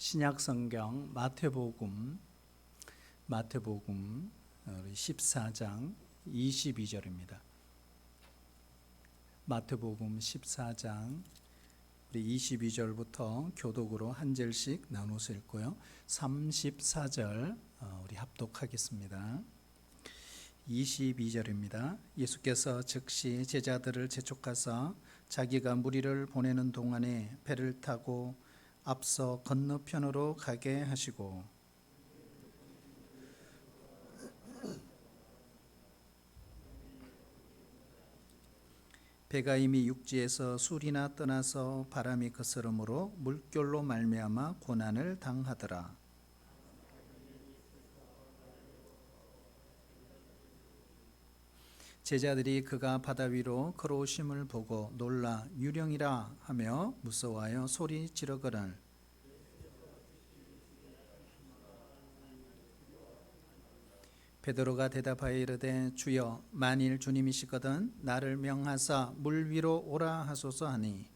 신약성경 마태복음 14장 22절입니다. 마태복음 14장 우리 22절부터 교독으로 한 절씩 나눠서 읽고요. 34절 우리 합독하겠습니다. 22절입니다. 예수께서 즉시 제자들을 재촉하사 자기가 무리를 보내는 동안에 배를 타고 앞서 건너편으로 가게 하시고 배가 이미 육지에서 술이나 떠나서 바람이 거스름으로 물결로 말미암아 고난을 당하더라. 제자들이 그가 바다 위로 걸어오심을 보고 놀라 유령이라 하며 무서워하여 소리 지르거늘 베드로가 대답하여 이르되 주여 만일 주님이시거든 나를 명하사 물 위로 오라 하소서 하니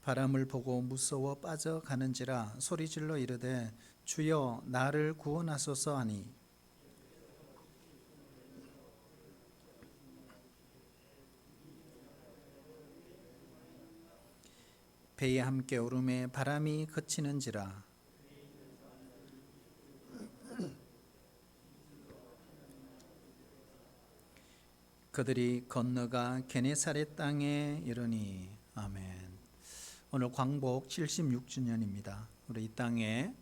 바람을 보고 무서워 빠져가는지라 소리질러 이르되 주여 나를 구원하소서 하니 배에 함께 오름에 바람이 그치는지라 그들이 건너가 게네사렛 땅에 이르니 아멘. 오늘 광복 76주년입니다. 우리 이 땅에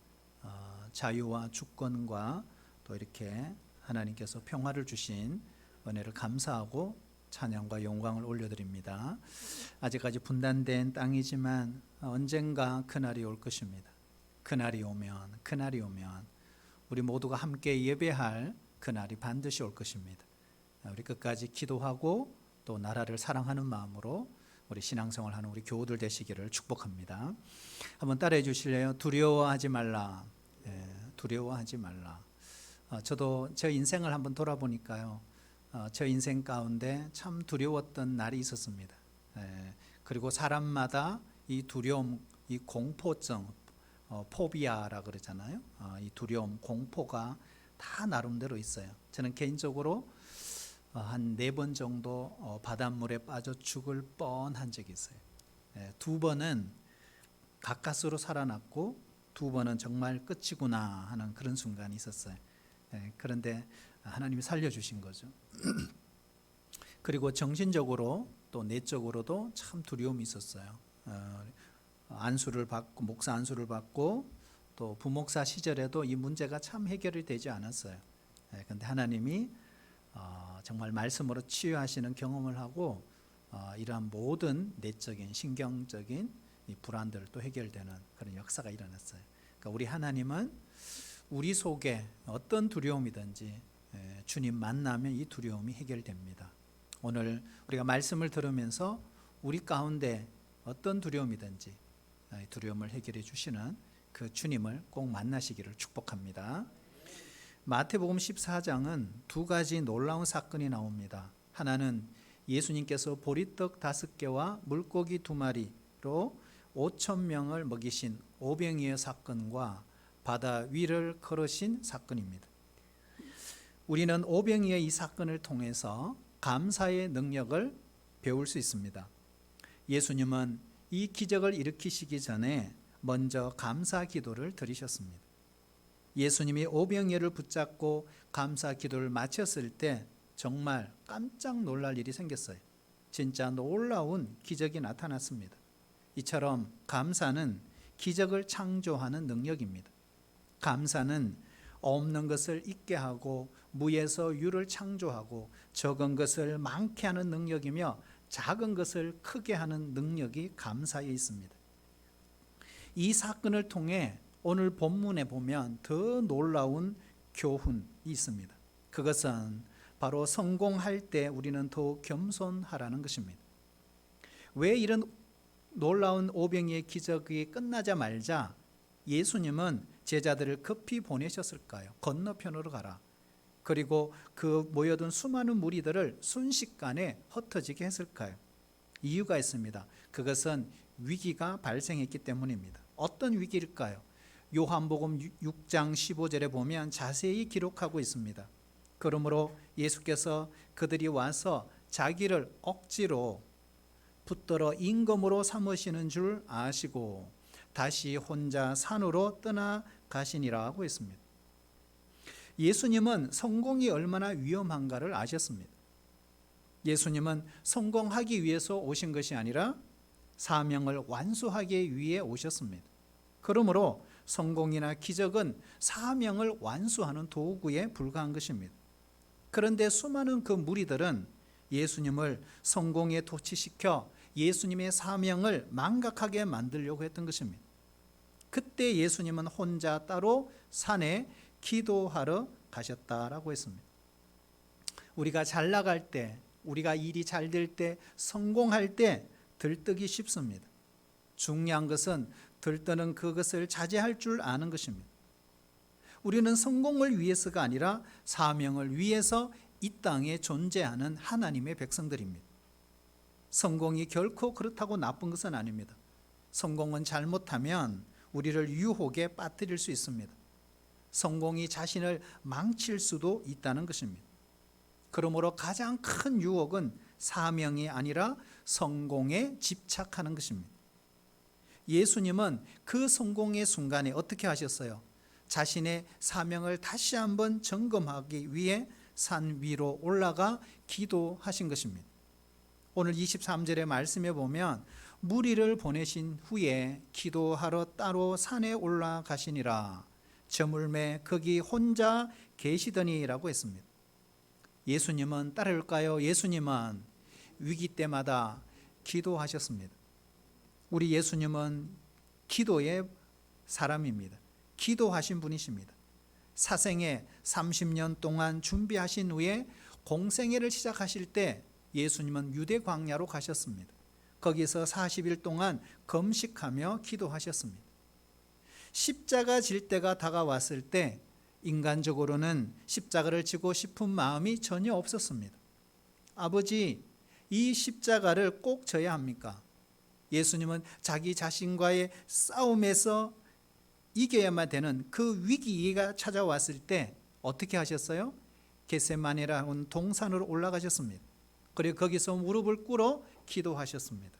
자유와 주권과 또 이렇게 하나님께서 평화를 주신 은혜를 감사하고 찬양과 영광을 올려드립니다. 아직까지 분단된 땅이지만 언젠가 그날이 올 것입니다. 그날이 오면 우리 모두가 함께 예배할 그날이 반드시 올 것입니다. 우리 끝까지 기도하고 또 나라를 사랑하는 마음으로 우리 신앙생활하는 우리 교우들 되시기를 축복합니다. 한번 따라해 주실래요? 두려워하지 말라. 두려워하지 말라. 저도 제 인생을 한번 돌아보니까요. 저 인생 가운데 참 두려웠던 날이 있었습니다. 그리고 사람마다 이 두려움, 이 공포증, 포비아라 그러잖아요. 이 두려움, 공포가 다 나름대로 있어요. 저는 개인적으로 한 4번 정도 바닷물에 빠져 죽을 뻔한 적이 있어요. 2번은 가까스로 살아났고 2번은 정말 끝이구나 하는 그런 순간이 있었어요. 그런데 하나님이 살려주신 거죠. 그리고 정신적으로 또 내적으로도 참 두려움이 있었어요. 안수를 받고 목사 안수를 받고 또 부목사 시절에도 이 문제가 참 해결이 되지 않았어요. 그런데 하나님이 정말 말씀으로 치유하시는 경험을 하고 이러한 모든 내적인 신경적인 이 불안들도 해결되는 그런 역사가 일어났어요. 그러니까 우리 하나님은 우리 속에 어떤 두려움이든지 주님 만나면 이 두려움이 해결됩니다. 오늘 우리가 말씀을 들으면서 우리 가운데 어떤 두려움이든지 두려움을 해결해 주시는 그 주님을 꼭 만나시기를 축복합니다. 마태복음 14장은 2가지 놀라운 사건이 나옵니다. 하나는 예수님께서 보리떡 5개와 물고기 2마리로 5,000명을 먹이신 오병이어 사건과 바다 위를 걸으신 사건입니다. 우리는 오병이어 이 사건을 통해서 감사의 능력을 배울 수 있습니다. 예수님은 이 기적을 일으키시기 전에 먼저 감사 기도를 드리셨습니다. 예수님이 오병이어를 붙잡고 감사 기도를 마쳤을 때 정말 깜짝 놀랄 일이 생겼어요. 진짜 놀라운 기적이 나타났습니다. 이처럼 감사는 기적을 창조하는 능력입니다. 감사는 없는 것을 있게 하고 무에서 유를 창조하고 적은 것을 많게 하는 능력이며 작은 것을 크게 하는 능력이 감사에 있습니다. 이 사건을 통해 오늘 본문에 보면 더 놀라운 교훈이 있습니다. 그것은 바로 성공할 때 우리는 더욱 겸손하라는 것입니다. 왜 이런 놀라운 오병이의 기적이 끝나자마자 예수님은 제자들을 급히 보내셨을까요? 건너편으로 가라. 그리고 그 모여든 수많은 무리들을 순식간에 흩어지게 했을까요? 이유가 있습니다. 그것은 위기가 발생했기 때문입니다. 어떤 위기일까요? 요한복음 6장 15절에 보면 자세히 기록하고 있습니다. 그러므로 예수께서 그들이 와서 자기를 억지로 붙들어 임금으로 삼으시는 줄 아시고 다시 혼자 산으로 떠나가시니라 하고 있습니다. 예수님은 성공이 얼마나 위험한가를 아셨습니다. 예수님은 성공하기 위해서 오신 것이 아니라 사명을 완수하기 위해 오셨습니다. 그러므로 성공이나 기적은 사명을 완수하는 도구에 불과한 것입니다. 그런데 수많은 그 무리들은 예수님을 성공에 도취시켜 예수님의 사명을 망각하게 만들려고 했던 것입니다. 그때 예수님은 혼자 따로 산에 기도하러 가셨다라고 했습니다. 우리가 잘 나갈 때, 우리가 일이 잘 될 때, 성공할 때 들뜨기 쉽습니다. 중요한 것은 들뜨는 그것을 자제할 줄 아는 것입니다. 우리는 성공을 위해서가 아니라 사명을 위해서 이 땅에 존재하는 하나님의 백성들입니다. 성공이 결코 그렇다고 나쁜 것은 아닙니다. 성공은 잘못하면 우리를 유혹에 빠뜨릴 수 있습니다. 성공이 자신을 망칠 수도 있다는 것입니다. 그러므로 가장 큰 유혹은 사명이 아니라 성공에 집착하는 것입니다. 예수님은 그 성공의 순간에 어떻게 하셨어요? 자신의 사명을 다시 한번 점검하기 위해 산 위로 올라가 기도하신 것입니다. 오늘 23절의 말씀에 보면 무리를 보내신 후에 기도하러 따로 산에 올라가시니라 저물매 거기 혼자 계시더니라고 했습니다. 예수님은 따를까요? 예수님은 위기 때마다 기도하셨습니다. 우리 예수님은 기도의 사람입니다. 기도하신 분이십니다. 사생애 30년 동안 준비하신 후에 공생애를 시작하실 때 예수님은 유대 광야로 가셨습니다. 거기서 40일 동안 금식하며 기도하셨습니다. 십자가 질 때가 다가왔을 때 인간적으로는 십자가를 지고 싶은 마음이 전혀 없었습니다. 아버지, 이 십자가를 꼭 져야 합니까? 예수님은 자기 자신과의 싸움에서 이겨야만 되는 그 위기가 찾아왔을 때 어떻게 하셨어요? 겟세마네라는 동산으로 올라가셨습니다. 그리고 거기서 무릎을 꿇어 기도하셨습니다.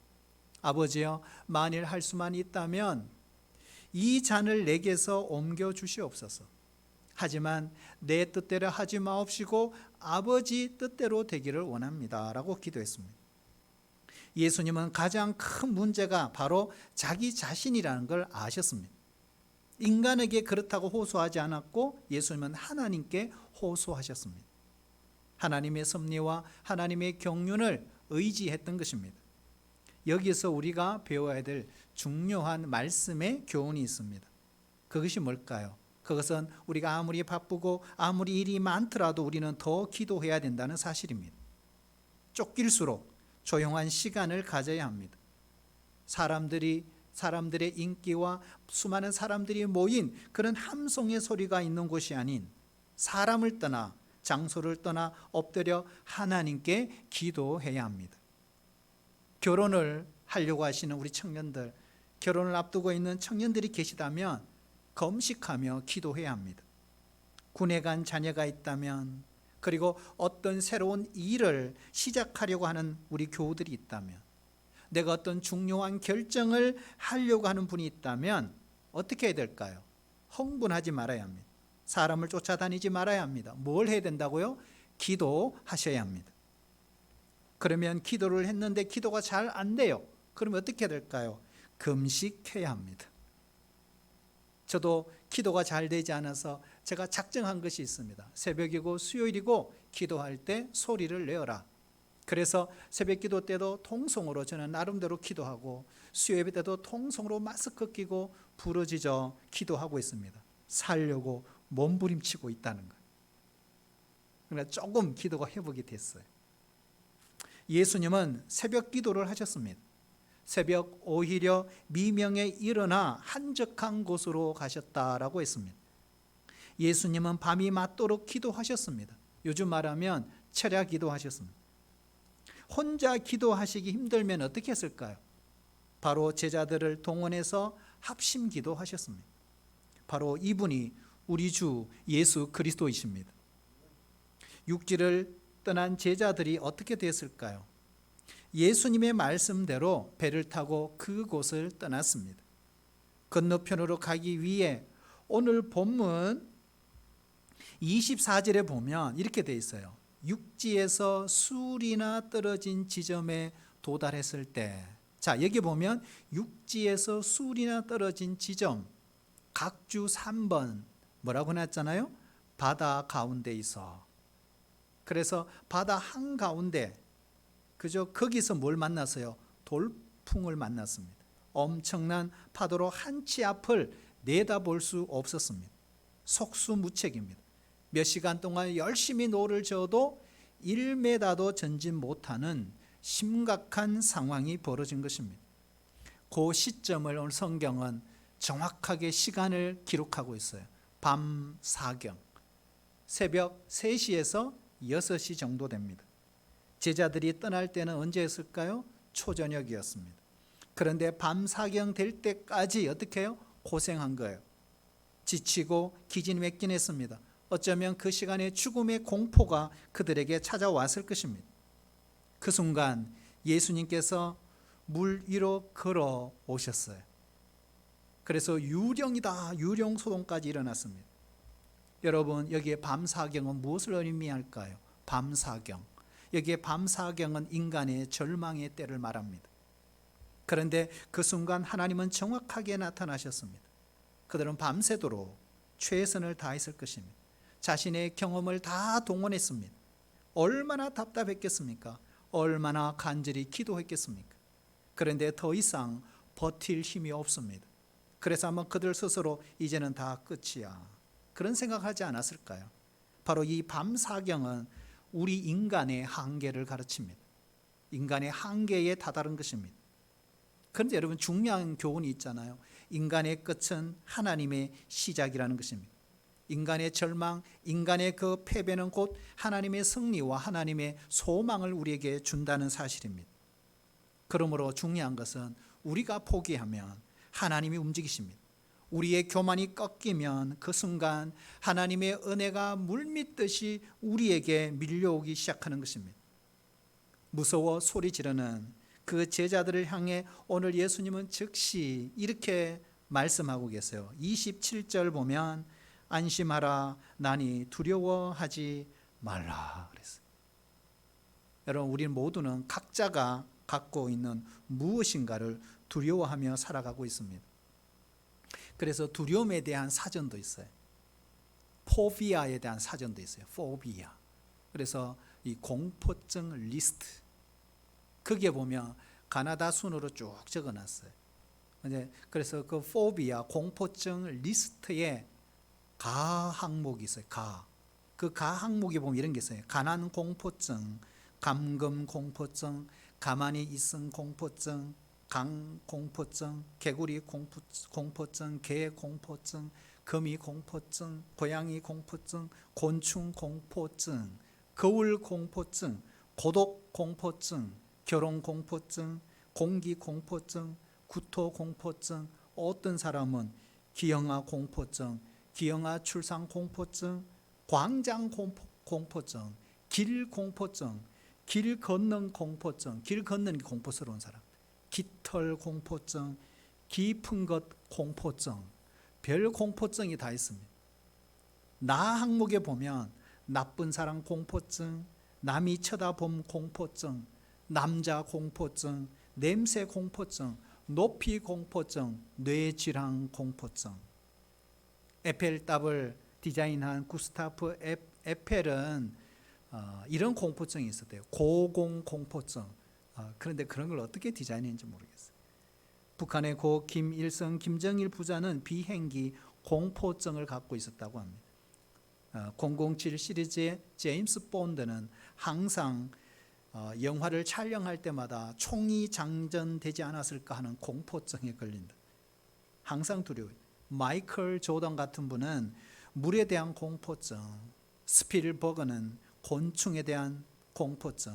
아버지여, 만일 할 수만 있다면 이 잔을 내게서 옮겨 주시옵소서. 하지만 내 뜻대로 하지 마옵시고 아버지 뜻대로 되기를 원합니다 라고 기도했습니다. 예수님은 가장 큰 문제가 바로 자기 자신이라는 걸 아셨습니다. 인간에게 그렇다고 호소하지 않았고 예수님은 하나님께 호소하셨습니다. 하나님의 섭리와 하나님의 경륜을 의지했던 것입니다. 여기서 우리가 배워야 될 중요한 말씀의 교훈이 있습니다. 그것이 뭘까요? 그것은 우리가 아무리 바쁘고 아무리 일이 많더라도 우리는 더 기도해야 된다는 사실입니다. 쫓길수록 조용한 시간을 가져야 합니다. 사람들의 인기와 수많은 사람들이 모인 그런 함성의 소리가 있는 곳이 아닌 사람을 떠나 장소를 떠나 엎드려 하나님께 기도해야 합니다. 결혼을 하려고 하시는 우리 청년들, 결혼을 앞두고 있는 청년들이 계시다면 금식하며 기도해야 합니다. 군에 간 자녀가 있다면, 그리고 어떤 새로운 일을 시작하려고 하는 우리 교우들이 있다면, 내가 어떤 중요한 결정을 하려고 하는 분이 있다면 어떻게 해야 될까요? 흥분하지 말아야 합니다. 사람을 쫓아다니지 말아야 합니다. 뭘 해야 된다고요? 기도하셔야 합니다. 그러면 기도를 했는데 기도가 잘 안 돼요. 그러면 어떻게 해야 될까요? 금식해야 합니다. 저도 기도가 잘 되지 않아서 제가 작정한 것이 있습니다. 새벽이고 수요일이고 기도할 때 소리를 내어라. 그래서 새벽 기도 때도 통성으로 저는 나름대로 기도하고 수요일 때도 통성으로 마스크 끼고 부르짖어 기도하고 있습니다. 살려고 몸부림치고 있다는 것. 그러니까 조금 기도가 회복이 됐어요. 예수님은 새벽 기도를 하셨습니다. 새벽 오히려 미명에 일어나 한적한 곳으로 가셨다라고 했습니다. 예수님은 밤이 맞도록 기도하셨습니다. 요즘 말하면 철야 기도하셨습니다. 혼자 기도하시기 힘들면 어떻게 했을까요? 바로 제자들을 동원해서 합심 기도하셨습니다. 바로 이분이 우리 주 예수 그리스도이십니다. 육지를 떠난 제자들이 어떻게 됐을까요? 예수님의 말씀대로 배를 타고 그곳을 떠났습니다. 건너편으로 가기 위해 오늘 본문 24절에 보면 이렇게 되어 있어요. 육지에서 수리나 떨어진 지점에 도달했을 때, 자 여기 보면 육지에서 수리나 떨어진 지점, 각주 3번 뭐라고 해놨잖아요? 바다 가운데 있어. 그래서 바다 한가운데 그저 거기서 뭘 만났어요? 돌풍을 만났습니다. 엄청난 파도로 한치 앞을 내다볼 수 없었습니다. 속수무책입니다. 몇 시간 동안 열심히 노를 저어도 1m도 전진 못하는 심각한 상황이 벌어진 것입니다. 그 시점을 오늘 성경은 정확하게 시간을 기록하고 있어요. 밤 사경, 새벽 3시에서 6시 정도 됩니다. 제자들이 떠날 때는 언제였을까요? 초저녁이었습니다. 그런데 밤 사경 될 때까지 어떻게 해요? 고생한 거예요. 지치고 기진맥진했습니다. 어쩌면 그 시간에 죽음의 공포가 그들에게 찾아왔을 것입니다. 그 순간 예수님께서 물 위로 걸어 오셨어요. 그래서 유령이다, 유령소동까지 일어났습니다. 여러분, 여기에 밤사경은 무엇을 의미할까요? 밤사경, 여기에 밤사경은 인간의 절망의 때를 말합니다. 그런데 그 순간 하나님은 정확하게 나타나셨습니다. 그들은 밤새도록 최선을 다했을 것입니다. 자신의 경험을 다 동원했습니다. 얼마나 답답했겠습니까? 얼마나 간절히 기도했겠습니까? 그런데 더 이상 버틸 힘이 없습니다. 그래서 아마 그들 스스로 이제는 다 끝이야, 그런 생각하지 않았을까요? 바로 이 밤사경은 우리 인간의 한계를 가르칩니다. 인간의 한계에 다다른 것입니다. 그런데 여러분, 중요한 교훈이 있잖아요. 인간의 끝은 하나님의 시작이라는 것입니다. 인간의 절망, 인간의 그 패배는 곧 하나님의 승리와 하나님의 소망을 우리에게 준다는 사실입니다. 그러므로 중요한 것은 우리가 포기하면 하나님이 움직이십니다. 우리의 교만이 꺾이면 그 순간 하나님의 은혜가 물밀듯이 우리에게 밀려오기 시작하는 것입니다. 무서워 소리 지르는 그 제자들을 향해 오늘 예수님은 즉시 이렇게 말씀하고 계세요. 27절 보면 안심하라, 나니 두려워하지 말라 그랬어요. 여러분, 우리 모두는 각자가 갖고 있는 무엇인가를 두려워하며 살아가고 있습니다. 그래서 두려움에 대한 사전도 있어요. 포비아에 대한 사전도 있어요. 포비아. 그래서 이 공포증 리스트, 거기에 보면 가나다 순으로 쭉 적어놨어요. 그래서 그 포비아, 공포증 리스트에 가 항목이 있어요. 그 가 항목에 보면 이런 게 있어요. 가난 공포증, 감금 공포증, 가만히 있음 공포증, 강 공포증, 개구리 공포증, 개 공포증, 거미 공포증, 고양이 공포증, 곤충 공포증, 거울 공포증, 고독 공포증, 결혼 공포증, 공기 공포증, 구토 공포증, 어떤 사람은 기형아 공포증, 기형아 출산 공포증, 광장 공포증, 길 공포증, 길 걷는 공포증, 길 걷는 게 공포스러운 사람, 깃털 공포증, 깊은 것 공포증, 별 공포증이 다 있습니다. 나 항목에 보면 나쁜 사람 공포증, 남이 쳐다봄 공포증, 남자 공포증, 냄새 공포증, 높이 공포증, 뇌질환 공포증. 에펠탑을 디자인한 구스타프 에펠은 이런 공포증이 있었대요. 고공 공포증. 그런데 그런 걸 어떻게 디자인했는지 모르겠어요. 북한의 고 김일성, 김정일 부자는 비행기 공포증을 갖고 있었다고 합니다. 007 시리즈의 제임스 본드는 항상 영화를 촬영할 때마다 총이 장전되지 않았을까 하는 공포증에 걸린다. 항상 두려워요. 마이클 조던 같은 분은 물에 대한 공포증, 스필버그는 곤충에 대한 공포증,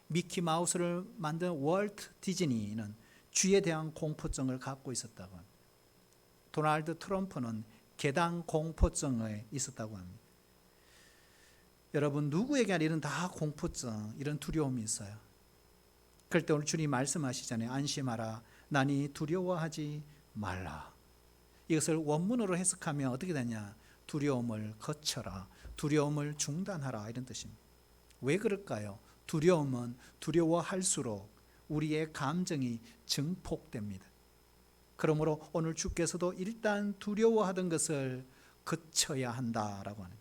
미키 마우스를 만든 월트 디즈니는 쥐에 대한 공포증을 갖고 있었다고 합니다. 도널드 트럼프는 계단 공포증에 있었다고 합니다. 여러분, 누구에게 이런 다 공포증, 이런 두려움이 있어요. 그럴 때 오늘 주님 말씀하시잖아요. 안심하라, 나니 두려워하지 말라. 이것을 원문으로 해석하면 어떻게 되냐? 두려움을 거쳐라, 두려움을 중단하라, 이런 뜻입니다. 왜 그럴까요? 두려움은 두려워할수록 우리의 감정이 증폭됩니다. 그러므로 오늘 주께서도 일단 두려워하던 것을 거쳐야 한다라고 하는,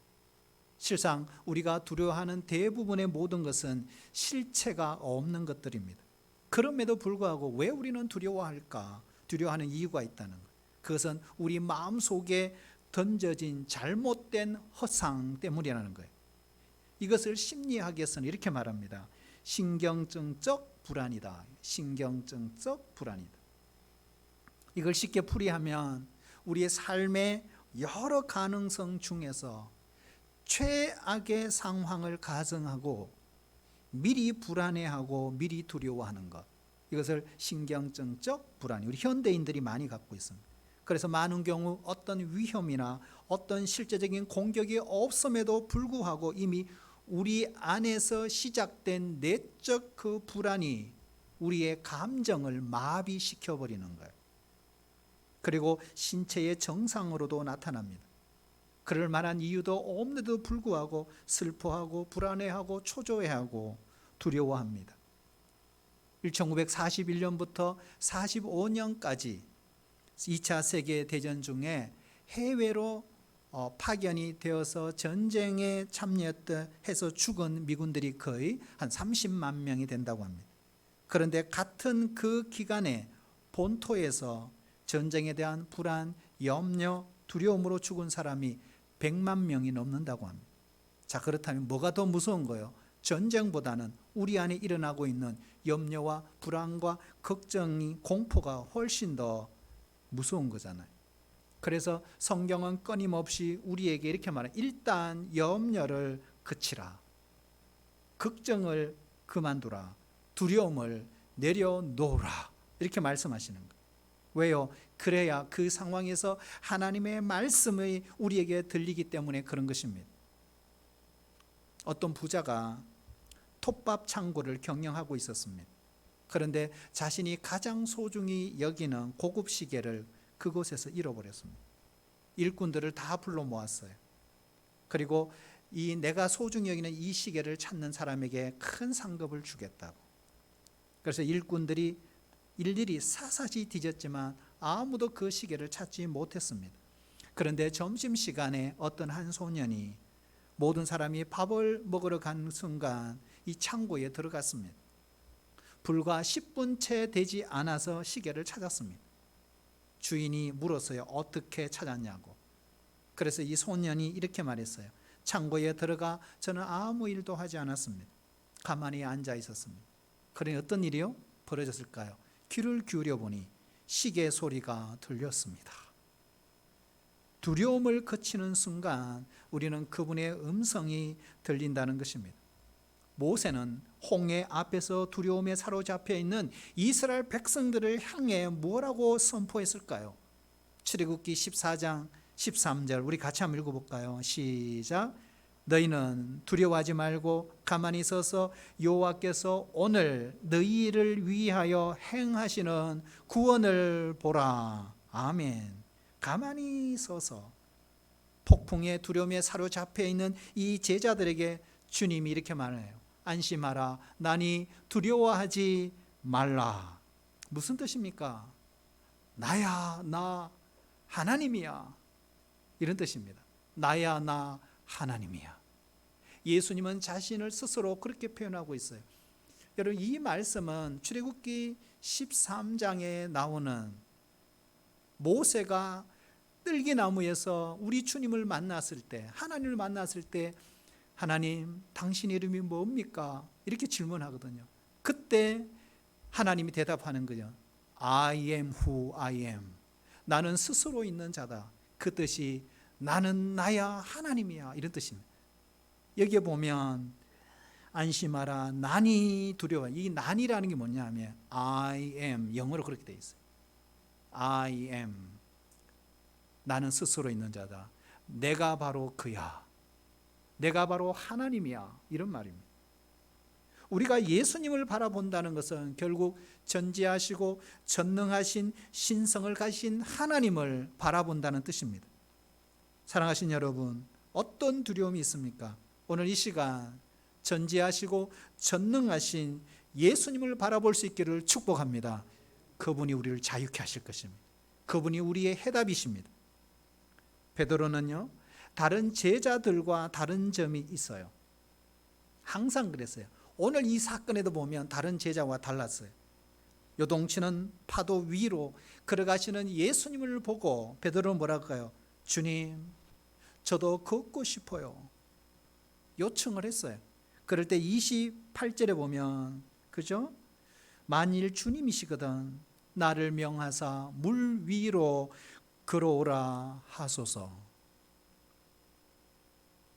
실상 우리가 두려워하는 대부분의 모든 것은 실체가 없는 것들입니다. 그럼에도 불구하고 왜 우리는 두려워할까? 두려워하는 이유가 있다는 것. 그것은 우리 마음속에 던져진 잘못된 허상 때문이라는 거예요. 이것을 심리학에서는 이렇게 말합니다. 신경증적 불안이다. 신경증적 불안이다. 이걸 쉽게 풀이하면 우리의 삶의 여러 가능성 중에서 최악의 상황을 가정하고 미리 불안해하고 미리 두려워하는 것, 이것을 신경증적 불안, 우리 현대인들이 많이 갖고 있습니다. 그래서 많은 경우 어떤 위험이나 어떤 실제적인 공격이 없음에도 불구하고 이미 우리 안에서 시작된 내적 그 불안이 우리의 감정을 마비시켜버리는 거예요. 그리고 신체의 정상으로도 나타납니다. 그럴 만한 이유도 없는데도 불구하고 슬퍼하고 불안해하고 초조해하고 두려워합니다. 1941년부터 45년까지 2차 세계대전 중에 해외로 파견이 되어서 전쟁에 참여해서 죽은 미군들이 거의 한 30만 명이 된다고 합니다. 그런데 같은 그 기간에 본토에서 전쟁에 대한 불안, 염려, 두려움으로 죽은 사람이 100만 명이 넘는다고 합니다. 자, 그렇다면 뭐가 더 무서운 거예요? 전쟁보다는 우리 안에 일어나고 있는 염려와 불안과 걱정이, 공포가 훨씬 더 무서운 거잖아요. 그래서 성경은 끊임없이 우리에게 이렇게 말해요. 일단 염려를 그치라, 걱정을 그만두라, 두려움을 내려놓으라, 이렇게 말씀하시는 거예요. 왜요? 그래야 그 상황에서 하나님의 말씀이 우리에게 들리기 때문에 그런 것입니다. 어떤 부자가 톱밥 창고를 경영하고 있었습니다. 그런데 자신이 가장 소중히 여기는 고급 시계를 그곳에서 잃어버렸습니다. 일꾼들을 다 불러 모았어요. 그리고 이 내가 소중히 여기는 이 시계를 찾는 사람에게 큰 상급을 주겠다고. 그래서 일꾼들이 일일이 사사시 뒤졌지만 아무도 그 시계를 찾지 못했습니다. 그런데 점심시간에 어떤 한 소년이 모든 사람이 밥을 먹으러 간 순간 이 창고에 들어갔습니다. 불과 10분 채 되지 않아서 시계를 찾았습니다. 주인이 물었어요. 어떻게 찾았냐고. 그래서 이 소년이 이렇게 말했어요. 창고에 들어가 저는 아무 일도 하지 않았습니다. 가만히 앉아 있었습니다. 그러니 어떤 일이요? 벌어졌을까요? 귀를 기울여 보니 시계 소리가 들렸습니다. 두려움을 거치는 순간 우리는 그분의 음성이 들린다는 것입니다. 모세는 홍해 앞에서 두려움에 사로잡혀 있는 이스라엘 백성들을 향해 뭐라고 선포했을까요? 출애굽기 14장 13절 우리 같이 한번 읽어볼까요? 시작. 너희는 두려워하지 말고 가만히 서서 여호와께서 오늘 너희를 위하여 행하시는 구원을 보라. 아멘. 가만히 서서 폭풍의 두려움에 사로잡혀 있는 이 제자들에게 주님이 이렇게 말해요. 안심하라. 나니 두려워하지 말라. 무슨 뜻입니까? 나야 나 하나님이야. 이런 뜻입니다. 나야 나 하나님이야. 예수님은 자신을 스스로 그렇게 표현하고 있어요. 여러분, 이 말씀은 출애굽기 13장에 나오는 모세가 뜰기나무에서 우리 주님을 만났을 때, 하나님을 만났을 때 하나님 당신 이름이 뭡니까? 이렇게 질문하거든요. 그때 하나님이 대답하는 거죠. I am who I am. 나는 스스로 있는 자다. 그 뜻이 나는 나야 하나님이야, 이런 뜻입니다. 여기에 보면 안심하라. 난이 두려워. 이 난이라는 게 뭐냐 하면 I am, 영어로 그렇게 돼 있어요. I am. 나는 스스로 있는 자다. 내가 바로 그야. 내가 바로 하나님이야. 이런 말입니다. 우리가 예수님을 바라본다는 것은 결국 전지하시고 전능하신 신성을 가신 하나님을 바라본다는 뜻입니다. 사랑하신 여러분, 어떤 두려움이 있습니까? 오늘 이 시간 전지하시고 전능하신 예수님을 바라볼 수 있기를 축복합니다. 그분이 우리를 자유케 하실 것입니다. 그분이 우리의 해답이십니다. 베드로는요, 다른 제자들과 다른 점이 있어요. 항상 그랬어요. 오늘 이 사건에도 보면 다른 제자와 달랐어요. 요동치는 파도 위로 걸어가시는 예수님을 보고 베드로는 뭐라고 할까요? 주님, 저도 걷고 싶어요. 요청을 했어요. 그럴 때 28절에 보면, 그죠? 만일 주님이시거든 나를 명하사 물 위로 걸어오라 하소서.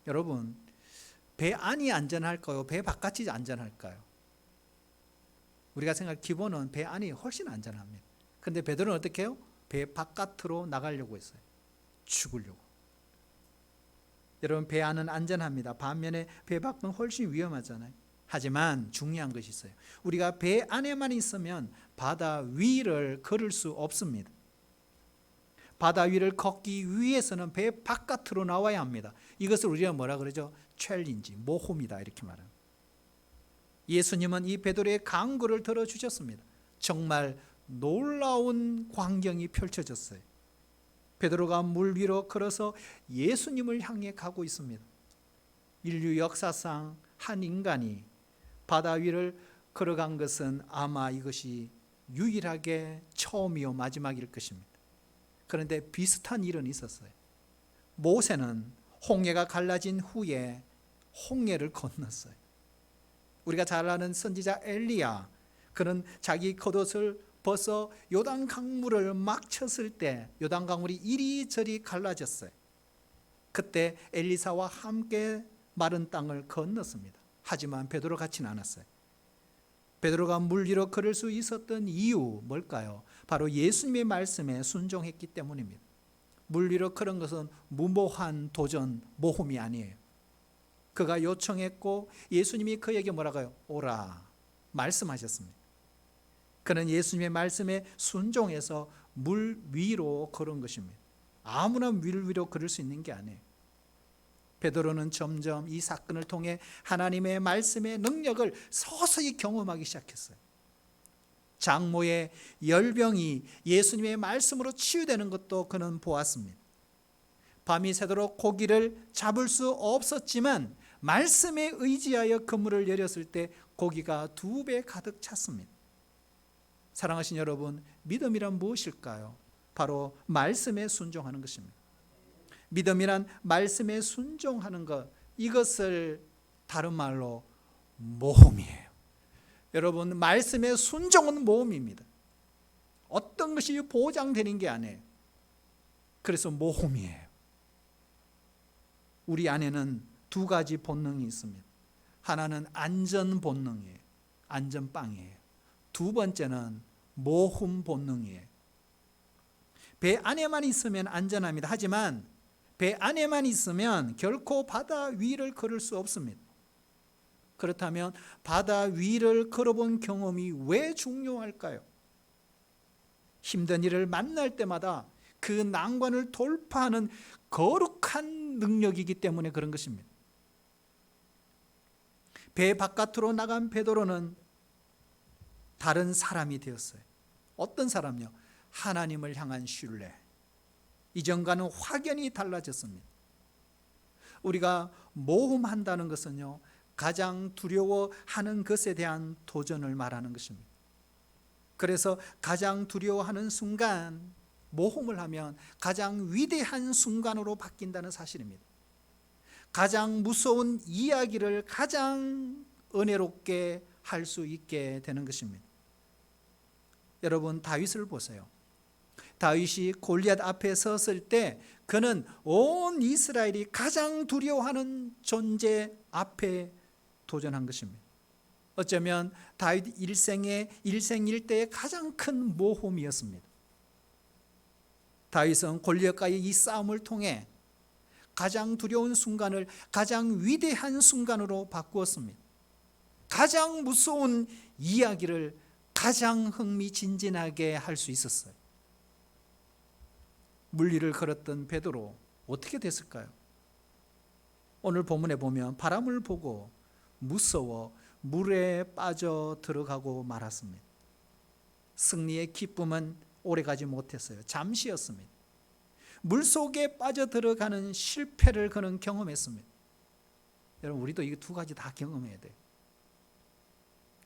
여러분, 배 안이 안전할까요? 배 바깥이 안전할까요? 우리가 생각할 기본은 배 안이 훨씬 안전합니다. 그런데 베드로는 어떻게 해요? 배 바깥으로 나가려고 했어요. 죽으려고. 여러분, 배 안은 안전합니다. 반면에 배 밖은 훨씬 위험하잖아요. 하지만 중요한 것이 있어요. 우리가 배 안에만 있으면 바다 위를 걸을 수 없습니다. 바다 위를 걷기 위해서는 배 바깥으로 나와야 합니다. 이것을 우리가 뭐라 그러죠? 챌린지, 모험이다 이렇게 말합니다. 예수님은 이 베드로의 간구를 들어주셨습니다. 정말 놀라운 광경이 펼쳐졌어요. 베드로가 물 위로 걸어서 예수님을 향해 가고 있습니다. 인류 역사상 한 인간이 바다 위를 걸어간 것은 아마 이것이 유일하게 처음이요 마지막일 것입니다. 그런데 비슷한 일은 있었어요. 모세는 홍해가 갈라진 후에 홍해를 건넜어요. 우리가 잘 아는 선지자 엘리야, 그는 자기 겉옷을 벗어 요단 강물을 막 쳤을 때 요단 강물이 이리저리 갈라졌어요. 그때 엘리사와 함께 마른 땅을 건넜습니다. 하지만 베드로 같지는 않았어요. 베드로가 물 위로 걸을 수 있었던 이유 뭘까요? 바로 예수님의 말씀에 순종했기 때문입니다. 물 위로 걸은 것은 무모한 도전, 모험이 아니에요. 그가 요청했고 예수님이 그에게 뭐라고 해요? 오라 말씀하셨습니다. 그는 예수님의 말씀에 순종해서 물 위로 걸은 것입니다. 아무나 물 위로 걸을 수 있는 게 아니에요. 베드로는 점점 이 사건을 통해 하나님의 말씀의 능력을 서서히 경험하기 시작했어요. 장모의 열병이 예수님의 말씀으로 치유되는 것도 그는 보았습니다. 밤이 새도록 고기를 잡을 수 없었지만 말씀에 의지하여 그물을 내렸을 때 고기가 2배 가득 찼습니다. 사랑하신 여러분, 믿음이란 무엇일까요? 바로 말씀에 순종하는 것입니다. 믿음이란 말씀에 순종하는 것, 이것을 다른 말로 모험이에요. 여러분, 말씀의 순종은 모험입니다. 어떤 것이 보장되는 게 아니에요. 그래서 모험이에요. 우리 안에는 2가지 본능이 있습니다. 하나는 안전 본능이에요. 안전빵이에요. 2번째는 모험 본능이에요. 배 안에만 있으면 안전합니다. 하지만 배 안에만 있으면 결코 바다 위를 걸을 수 없습니다. 그렇다면 바다 위를 걸어본 경험이 왜 중요할까요? 힘든 일을 만날 때마다 그 난관을 돌파하는 거룩한 능력이기 때문에 그런 것입니다. 배 바깥으로 나간 베드로는 다른 사람이 되었어요. 어떤 사람요? 하나님을 향한 신뢰. 이전과는 확연히 달라졌습니다. 우리가 모험한다는 것은요, 가장 두려워하는 것에 대한 도전을 말하는 것입니다. 그래서 가장 두려워하는 순간, 모험을 하면 가장 위대한 순간으로 바뀐다는 사실입니다. 가장 무서운 이야기를 가장 은혜롭게 할 수 있게 되는 것입니다. 여러분, 다윗을 보세요. 다윗이 골리앗 앞에 섰을 때 그는 온 이스라엘이 가장 두려워하는 존재 앞에 도전한 것입니다. 어쩌면 다윗 일생일대의 가장 큰 모험이었습니다. 다윗은 골리앗과의 이 싸움을 통해 가장 두려운 순간을 가장 위대한 순간으로 바꾸었습니다. 가장 무서운 이야기를 가장 흥미진진하게 할 수 있었어요. 물리를 걸었던 베드로 어떻게 됐을까요? 오늘 본문에 보면 바람을 보고 무서워 물에 빠져 들어가고 말았습니다. 승리의 기쁨은 오래가지 못했어요. 잠시였습니다. 물속에 빠져 들어가는 실패를 그는 경험했습니다. 여러분, 우리도 이 두 가지 다 경험해야 돼요.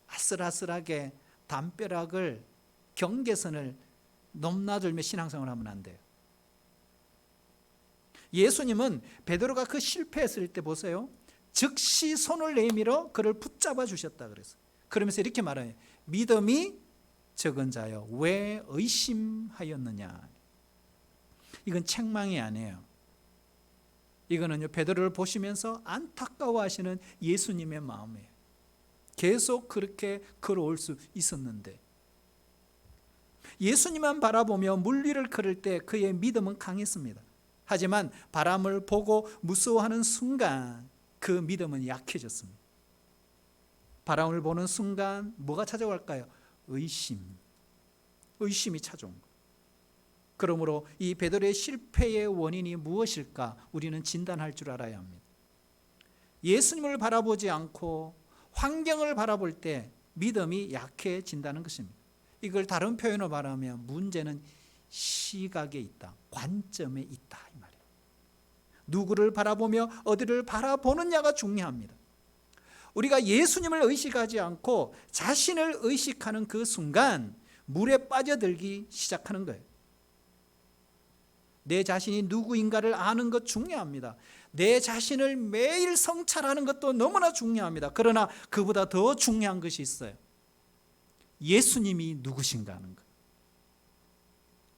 아슬아슬하게 담벼락을, 경계선을 넘나들며 신앙생활을 하면 안 돼요. 예수님은 베드로가 그 실패했을 때 보세요, 즉시 손을 내밀어 그를 붙잡아 주셨다 그랬어요. 그러면서 이렇게 말해요. 믿음이 적은 자여 왜 의심하였느냐. 이건 책망이 아니에요. 이거는요, 베드로를 보시면서 안타까워하시는 예수님의 마음이에요. 계속 그렇게 걸어올 수 있었는데, 예수님만 바라보며 물위를 걸을 때 그의 믿음은 강했습니다. 하지만 바람을 보고 무서워하는 순간 그 믿음은 약해졌습니다. 바람을 보는 순간 뭐가 찾아갈까요? 의심이 찾아온 거예요. 그러므로 이 베드로의 실패의 원인이 무엇일까 우리는 진단할 줄 알아야 합니다. 예수님을 바라보지 않고 환경을 바라볼 때 믿음이 약해진다는 것입니다. 이걸 다른 표현으로 말하면 문제는 시각에 있다, 관점에 있다 이 말이에요. 누구를 바라보며 어디를 바라보느냐가 중요합니다. 우리가 예수님을 의식하지 않고 자신을 의식하는 그 순간 물에 빠져들기 시작하는 거예요. 내 자신이 누구인가를 아는 것 중요합니다. 내 자신을 매일 성찰하는 것도 너무나 중요합니다. 그러나 그보다 더 중요한 것이 있어요. 예수님이 누구신가 하는 것.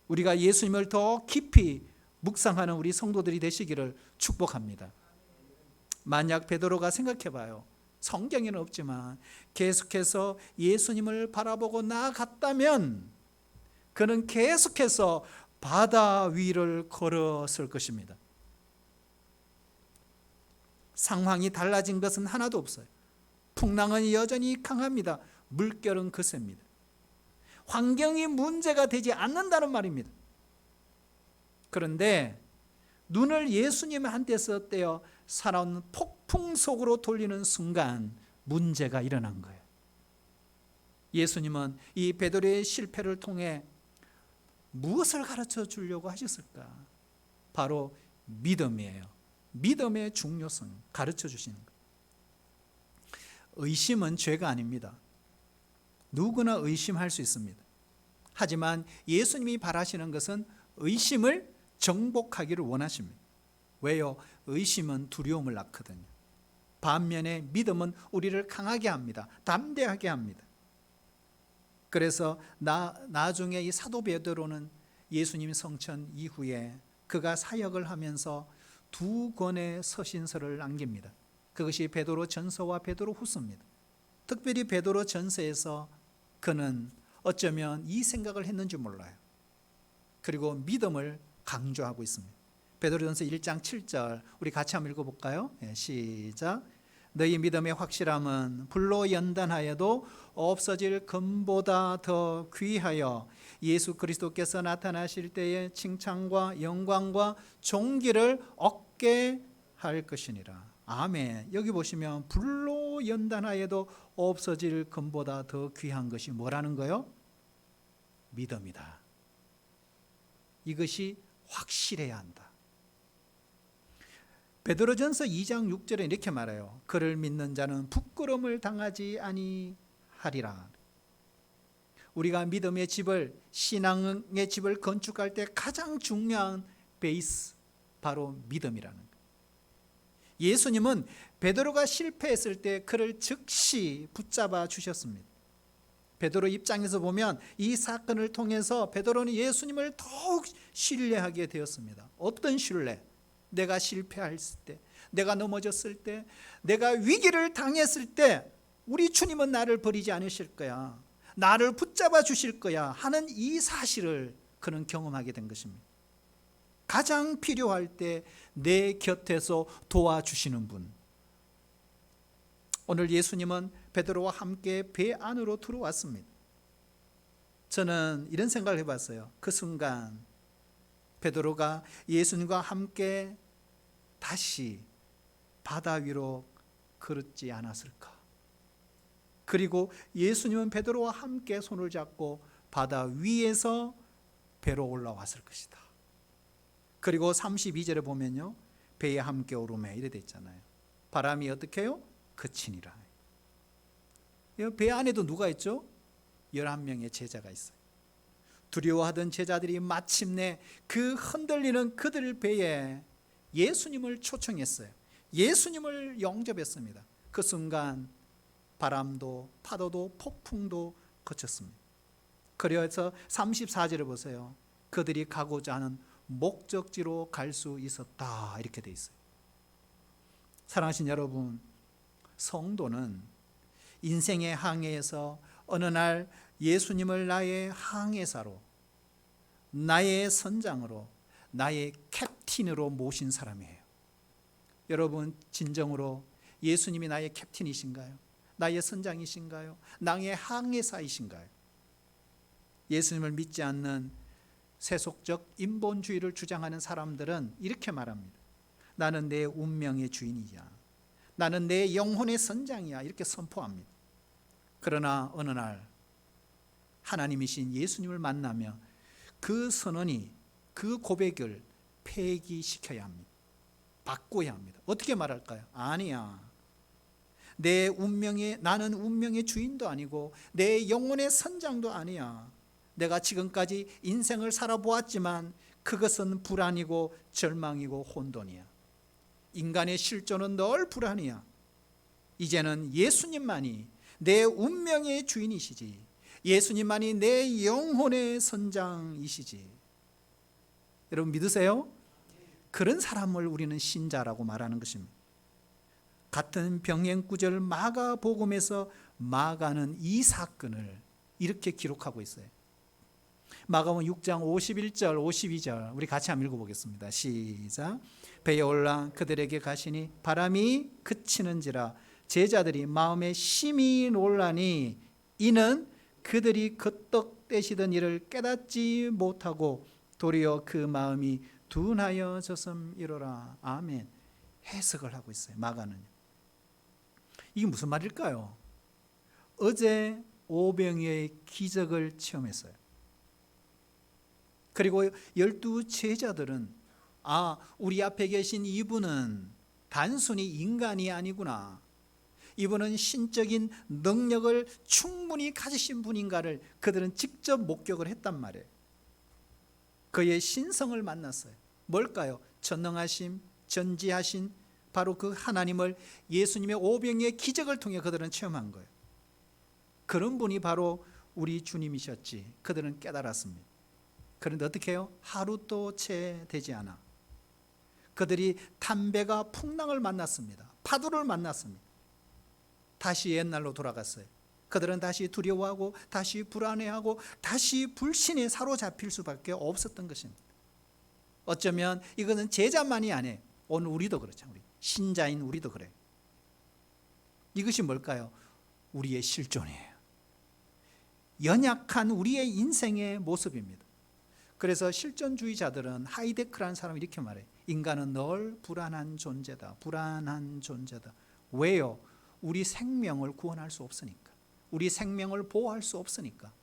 우리가 예수님을 더 깊이 묵상하는 우리 성도들이 되시기를 축복합니다. 만약 베드로가 생각해봐요. 성경에는 없지만 계속해서 예수님을 바라보고 나아갔다면 그는 계속해서 바다 위를 걸었을 것입니다. 상황이 달라진 것은 하나도 없어요. 풍랑은 여전히 강합니다. 물결은 거셉니다. 환경이 문제가 되지 않는다는 말입니다. 그런데 눈을 예수님한테서 떼어 살아온 폭풍 속으로 돌리는 순간 문제가 일어난 거예요. 예수님은 이 베드로의 실패를 통해 무엇을 가르쳐 주려고 하셨을까? 바로 믿음이에요. 믿음의 중요성 가르쳐 주시는 거예요. 의심은 죄가 아닙니다. 누구나 의심할 수 있습니다. 하지만 예수님이 바라시는 것은 의심을 정복하기를 원하십니다. 왜요? 의심은 두려움을 낳거든요. 반면에 믿음은 우리를 강하게 합니다. 담대하게 합니다. 그래서 나중에 이 사도 베드로는 예수님 성천 이후에 그가 사역을 하면서 2권의 서신서를 남깁니다. 그것이 베드로 전서와 베드로 후서입니다. 특별히 베드로 전서에서 그는 어쩌면 이 생각을 했는지 몰라요. 그리고 믿음을 강조하고 있습니다. 베드로전서 1장 7절 우리 같이 한번 읽어볼까요? 시작. 너희 믿음의 확실함은 불로 연단하여도 없어질 금보다 더 귀하여 예수 그리스도께서 나타나실 때의 칭찬과 영광과 존귀를 얻게 할 것이니라. 아멘. 여기 보시면 불로 연단하여도 없어질 금보다 더 귀한 것이 뭐라는 거요? 믿음이다. 이것이 확실해야 한다. 베드로전서 2장 6절에 이렇게 말해요. 그를 믿는 자는 부끄러움을 당하지 아니하리라. 우리가 믿음의 집을, 신앙의 집을 건축할 때 가장 중요한 베이스, 바로 믿음이라는 거예요. 예수님은 베드로가 실패했을 때 그를 즉시 붙잡아 주셨습니다. 베드로 입장에서 보면 이 사건을 통해서 베드로는 예수님을 더욱 신뢰하게 되었습니다. 어떤 신뢰? 내가 실패했을 때, 내가 넘어졌을 때, 내가 위기를 당했을 때 우리 주님은 나를 버리지 않으실 거야, 나를 붙잡아 주실 거야 하는 이 사실을 그는 경험하게 된 것입니다. 가장 필요할 때 내 곁에서 도와주시는 분. 오늘 예수님은 베드로와 함께 배 안으로 들어왔습니다. 저는 이런 생각을 해봤어요. 그 순간 베드로가 예수님과 함께 다시 바다 위로 걸었지 않았을까? 그리고 예수님은 베드로와 함께 손을 잡고 바다 위에서 배로 올라왔을 것이다. 그리고 32절에 보면요, 배에 함께 오르매 이래 돼 있잖아요. 바람이 어떻게 해요? 그치니라. 배 안에도 누가 있죠? 11명의 제자가 있어요. 두려워하던 제자들이 마침내 그 흔들리는 그들 배에 예수님을 초청했어요. 예수님을 영접했습니다. 그 순간 바람도 파도도 폭풍도 그쳤습니다. 그래서 34절을 보세요. 그들이 가고자 하는 목적지로 갈 수 있었다 이렇게 돼 있어요. 사랑하신 여러분, 성도는 인생의 항해에서 어느 날 예수님을 나의 항해사로, 나의 선장으로, 나의 캡틴으로 모신 사람이에요. 여러분, 진정으로 예수님이 나의 캡틴이신가요? 나의 선장이신가요? 나의 항해사이신가요? 예수님을 믿지 않는 세속적 인본주의를 주장하는 사람들은 이렇게 말합니다. 나는 내 운명의 주인이야, 나는 내 영혼의 선장이야, 이렇게 선포합니다. 그러나 어느 날 하나님이신 예수님을 만나며 그 선언이, 그 고백을 폐기시켜야 합니다. 바꿔야 합니다. 어떻게 말할까요? 아니야, 나는 운명의 주인도 아니고 내 영혼의 선장도 아니야. 내가 지금까지 인생을 살아보았지만 그것은 불안이고 절망이고 혼돈이야. 인간의 실존은 늘 불안이야. 이제는 예수님만이 내 운명의 주인이시지, 예수님만이 내 영혼의 선장이시지. 여러분 믿으세요? 그런 사람을 우리는 신자라고 말하는 것입니다. 같은 병행구절 마가복음에서 마가는 이 사건을 이렇게 기록하고 있어요. 마가복음 6장 51절 52절 우리 같이 한번 읽어보겠습니다. 시작. 배에 올라 그들에게 가시니 바람이 그치는지라 제자들이 마음에 심히 놀라니 이는 그들이 그떡 떼시던 일을 깨닫지 못하고 도리어 그 마음이 둔하여졌음이로라. 아멘. 해석을 하고 있어요. 마가는. 이게 무슨 말일까요? 어제 오병이어의 기적을 체험했어요. 그리고 12 제자들은 우리 앞에 계신 이분은 단순히 인간이 아니구나, 이분은 신적인 능력을 충분히 가지신 분인가를 그들은 직접 목격을 했단 말이에요. 그의 신성을 만났어요. 뭘까요? 전능하심, 전지하신 바로 그 하나님을 예수님의 오병이의 기적을 통해 그들은 체험한 거예요. 그런 분이 바로 우리 주님이셨지 그들은 깨달았습니다. 그런데 어떻게 해요? 하루도 채 되지 않아 그들이 담배가 풍랑을 만났습니다. 파도를 만났습니다. 다시 옛날로 돌아갔어요. 그들은 다시 두려워하고 다시 불안해하고 다시 불신에 사로잡힐 수밖에 없었던 것입니다. 어쩌면 이것은 제자만이 아니에요. 오늘 우리도 그렇죠. 우리 신자인 우리도 그래요. 이것이 뭘까요? 우리의 실존이에요. 연약한 우리의 인생의 모습입니다. 그래서 실존주의자들은 하이데크라는 사람이 이렇게 말해요. 인간은 늘 불안한 존재다. 불안한 존재다. 왜요? 우리 생명을 구원할 수 없으니까. 우리 생명을 보호할 수 없으니까.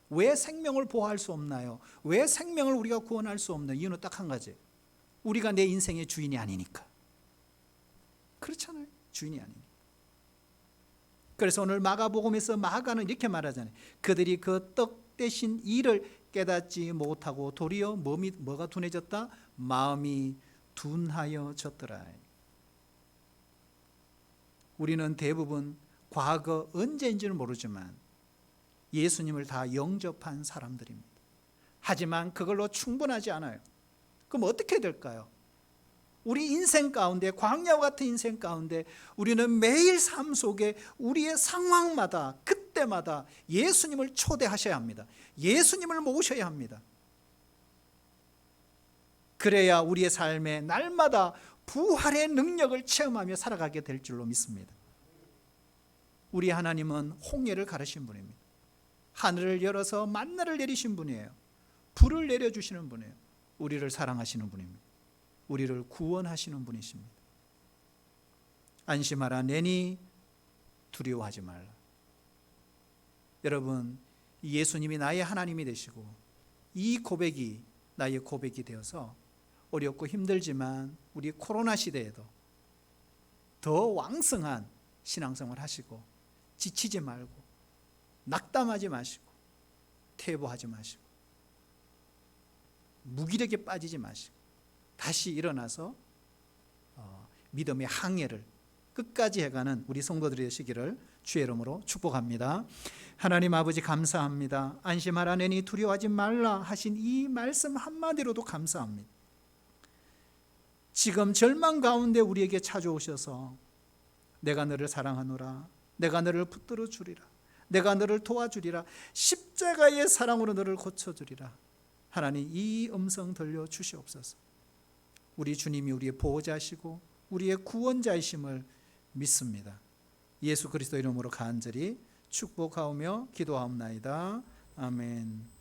왜 생명을 보호할 수 없나요? 왜 생명을 우리가 구원할 수 없나요? 이유는 딱 한 가지. 우리가 내 인생의 주인이 아니니까. 그렇잖아요. 주인이 아니니까. 그래서 오늘 마가복음에서 마가는 이렇게 말하잖아요. 그들이 그 떡 대신 일을 깨닫지 못하고 도리어 뭐가 둔해졌다? 마음이 둔하여졌더라. 우리는 대부분 과거 언제인지는 모르지만 예수님을 다 영접한 사람들입니다. 하지만 그걸로 충분하지 않아요. 그럼 어떻게 될까요? 우리 인생 가운데, 광야와 같은 인생 가운데 우리는 매일 삶 속에 우리의 상황마다, 그때마다 예수님을 초대하셔야 합니다. 예수님을 모셔야 합니다. 그래야 우리의 삶에 날마다 부활의 능력을 체험하며 살아가게 될 줄로 믿습니다. 우리 하나님은 홍해를 가르신 분입니다. 하늘을 열어서 만나를 내리신 분이에요. 불을 내려주시는 분이에요. 우리를 사랑하시는 분입니다. 우리를 구원하시는 분이십니다. 안심하라, 내니 두려워하지 말라. 여러분, 예수님이 나의 하나님이 되시고 이 고백이 나의 고백이 되어서 어렵고 힘들지만 우리 코로나 시대에도 더 왕성한 신앙생활 하시고 지치지 말고 낙담하지 마시고 퇴보하지 마시고 무기력에 빠지지 마시고 다시 일어나서 믿음의 항해를 끝까지 해가는 우리 성도들이 되시기를 주의 이름으로 축복합니다. 하나님 아버지, 감사합니다. 안심하라, 내니 두려워하지 말라 하신 이 말씀 한마디로도 감사합니다. 지금 절망 가운데 우리에게 찾아오셔서 내가 너를 사랑하노라, 내가 너를 붙들어 주리라, 내가 너를 도와주리라, 십자가의 사랑으로 너를 고쳐주리라. 하나님, 이 음성 들려 주시옵소서. 우리 주님이 우리의 보호자시고 우리의 구원자이심을 믿습니다. 예수 그리스도 이름으로 간절히 축복하오며 기도하옵나이다. 아멘.